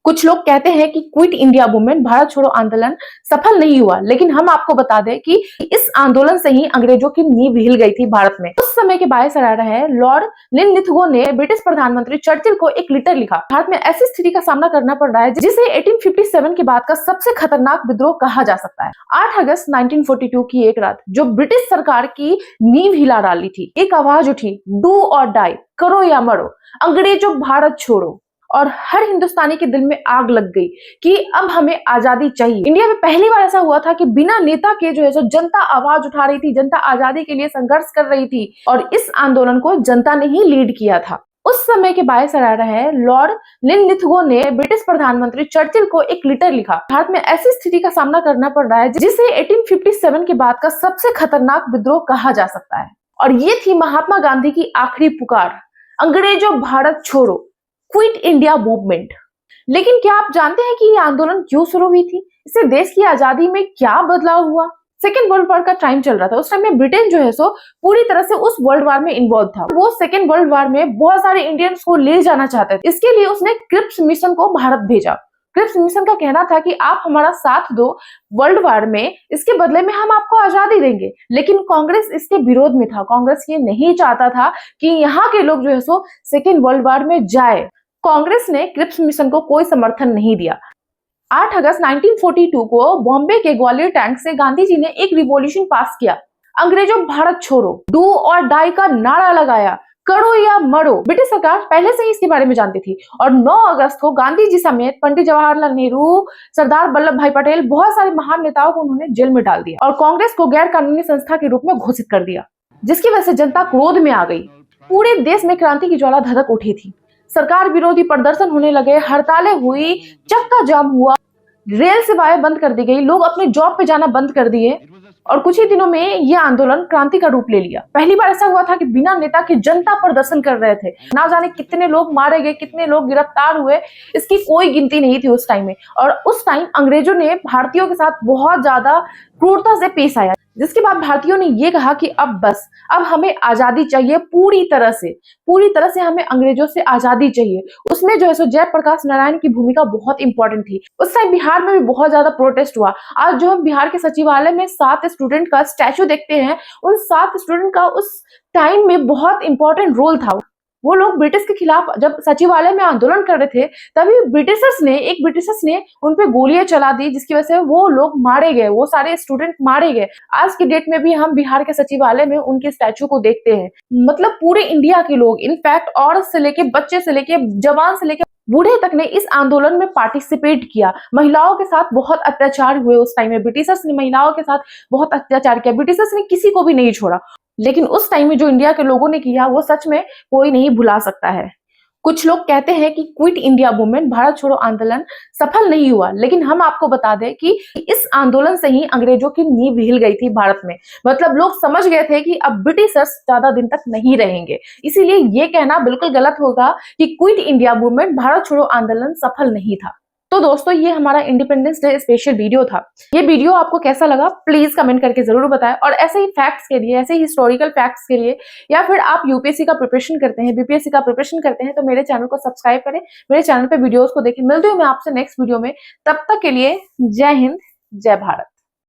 कुछ लोग कहते हैं कि क्विट इंडिया मूवमेंट भारत छोड़ो आंदोलन सफल नहीं हुआ, लेकिन हम आपको बता दें कि इस आंदोलन से ही अंग्रेजों की नींव हिल गई थी भारत में। उस समय के बायस रहा है लॉर्ड लिनलिथगो ने ब्रिटिश प्रधानमंत्री चर्चिल को एक लेटर लिखा। भारत में ऐसी स्थिति का सामना करना पड़ रहा है जिसे 1857 के बाद का सबसे खतरनाक विद्रोह कहा जा सकता है। 8 अगस्त 1942 की एक रात जो ब्रिटिश सरकार की नींव हिला डाली थी, एक आवाज उठी, डू और डाई, करो या मरो, अंग्रेजों भारत छोड़ो। और हर हिंदुस्तानी के दिल में आग लग गई कि अब हमें आजादी चाहिए। इंडिया में पहली बार ऐसा हुआ था कि बिना नेता के जो है सो जनता आवाज उठा रही थी, जनता आजादी के लिए संघर्ष कर रही थी और इस आंदोलन को जनता ने ही लीड किया था। उस समय के बायस रहा है लॉर्ड लिनलिथगो ने ब्रिटिश प्रधानमंत्री चर्चिल को एक लेटर लिखा। भारत में ऐसी स्थिति का सामना करना पड़ रहा है जिसे 1857 के बाद का सबसे खतरनाक विद्रोह कहा जा सकता है। और ये थी महात्मा गांधी की आखिरी पुकार, अंग्रेजों भारत छोड़ो, क्विट इंडिया मूवमेंट। लेकिन क्या आप जानते हैं कि ये आंदोलन क्यों शुरू हुई थी? इससे देश की आजादी में क्या बदलाव हुआ? सेकेंड वर्ल्ड वॉर का टाइम चल रहा था। उस टाइम में ब्रिटेन जो है सो पूरी तरह से उस वर्ल्ड वॉर में इन्वॉल्व था। वो सेकेंड वर्ल्ड वॉर में बहुत सारे इंडियंस को ले जाना चाहते थे। इसके लिए उसने क्रिप्स मिशन को भारत भेजा। क्रिप्स मिशन का कहना था कि आप हमारा साथ दो वर्ल्ड वॉर में, इसके बदले में हम आपको आजादी देंगे। लेकिन कांग्रेस इसके विरोध में था। कांग्रेस ये नहीं चाहता था कि यहाँ के लोग जो है सो सेकेंड वर्ल्ड वॉर में जाए। कांग्रेस ने क्रिप्स मिशन को कोई समर्थन नहीं दिया। 8 अगस्त 1942 को बॉम्बे के ग्वालियर टैंक से गांधी जी ने एक रिवॉल्यूशन पास किया। अंग्रेजों भारत छोड़ो, डू और डाई का नारा लगाया, करो या मरो। ब्रिटिश सरकार पहले से ही इसके बारे में जानती थी और 9 अगस्त को गांधी जी समेत पंडित जवाहरलाल नेहरू, सरदार वल्लभ भाई पटेल, बहुत सारे महान नेताओं को उन्होंने जेल में डाल दिया और कांग्रेस को गैर कानूनी संस्था के रूप में घोषित कर दिया, जिसकी वजह से जनता क्रोध में आ गई। पूरे देश में क्रांति की ज्वाला धधक उठी थी। सरकार विरोधी प्रदर्शन होने लगे, हड़तालें हुई, चक्का जाम हुआ, रेल सेवाएं बंद कर दी गई, लोग अपने जॉब पे जाना बंद कर दिए और कुछ ही दिनों में यह आंदोलन क्रांति का रूप ले लिया। पहली बार ऐसा हुआ था कि बिना नेता के जनता प्रदर्शन कर रहे थे। ना जाने कितने लोग मारे गए, कितने लोग गिरफ्तार हुए, इसकी कोई गिनती नहीं थी उस टाइम में। और उस टाइम अंग्रेजों ने भारतीयों के साथ बहुत ज्यादा क्रूरता से पेश आया, जिसके बाद भारतीयों ने ये कहा कि अब बस, अब हमें आजादी चाहिए पूरी तरह से हमें अंग्रेजों से आजादी चाहिए। उसमें जो है सो जयप्रकाश नारायण की भूमिका बहुत इंपॉर्टेंट थी। उस टाइम बिहार में भी बहुत ज्यादा प्रोटेस्ट हुआ। आज जो हम बिहार के सचिवालय में 7 स्टूडेंट का स्टैचू देखते हैं, उन 7 स्टूडेंट का उस टाइम में बहुत इंपॉर्टेंट रोल था। वो लोग ब्रिटिश के खिलाफ जब सचिवालय में आंदोलन कर रहे थे, तभी ब्रिटिशर्स ने उन पे गोलियां चला दी, जिसकी वजह से वो लोग मारे गए, वो सारे स्टूडेंट मारे गए। आज की डेट में भी हम बिहार के सचिवालय में उनके स्टैचू को देखते हैं। मतलब पूरे इंडिया के लोग, इनफैक्ट औरत से लेके, बच्चे से लेके, जवान से लेके बूढ़े तक ने इस आंदोलन में पार्टिसिपेट किया। महिलाओं के साथ बहुत अत्याचार हुए उस टाइम में। ब्रिटिशर्स ने महिलाओं के साथ बहुत अत्याचार किया। ब्रिटिशर्स ने किसी को भी नहीं छोड़ा। लेकिन उस टाइम में जो इंडिया के लोगों ने किया, वो सच में कोई नहीं भुला सकता है। कुछ लोग कहते हैं कि क्विट इंडिया मूवमेंट भारत छोड़ो आंदोलन सफल नहीं हुआ, लेकिन हम आपको बता दें कि इस आंदोलन से ही अंग्रेजों की नींव हिल गई थी भारत में। मतलब लोग समझ गए थे कि अब ब्रिटिशर्स ज्यादा दिन तक नहीं रहेंगे। इसीलिए ये कहना बिल्कुल गलत होगा कि क्विट इंडिया मूवमेंट भारत छोड़ो आंदोलन सफल नहीं था। तो दोस्तों, ये हमारा इंडिपेंडेंस डे स्पेशल वीडियो था। ये वीडियो आपको कैसा लगा प्लीज कमेंट करके जरूर बताएं। और ऐसे ही फैक्ट्स के लिए, ऐसे ही हिस्टोरिकल फैक्ट्स के लिए, या फिर आप यूपीएससी का प्रिपरेशन करते हैं, बीपीएससी का प्रिपरेशन करते हैं, तो मेरे चैनल को सब्सक्राइब करें, मेरे चैनल पे वीडियोस को देखें। मिलती हूँ मैं आपसे नेक्स्ट वीडियो में। तब तक के लिए जय हिंद, जय भारत।